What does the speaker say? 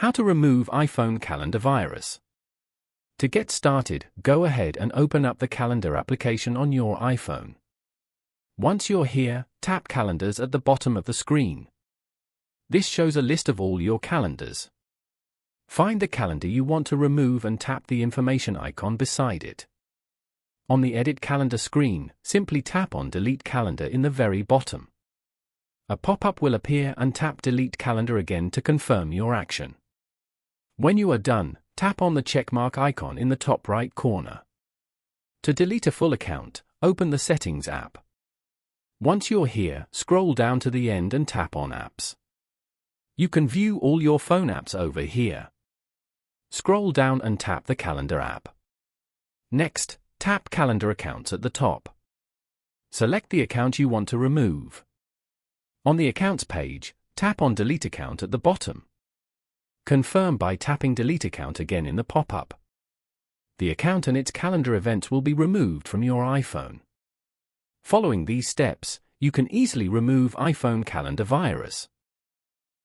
How to remove iPhone calendar virus. To get started, go ahead and open up the calendar application on your iPhone. Once you're here, tap Calendars at the bottom of the screen. This shows a list of all your calendars. Find the calendar you want to remove and tap the information icon beside it. On the Edit Calendar screen, simply tap on Delete Calendar in the very bottom. A pop-up will appear and tap Delete Calendar again to confirm your action. When you are done, tap on the checkmark icon in the top right corner. To delete a full account, open the Settings app. Once you're here, scroll down to the end and tap on Apps. You can view all your phone apps over here. Scroll down and tap the Calendar app. Next, tap Calendar Accounts at the top. Select the account you want to remove. On the Accounts page, tap on Delete Account at the bottom. Confirm by tapping Delete Account again in the pop-up. The account and its calendar events will be removed from your iPhone. Following these steps, you can easily remove iPhone calendar virus.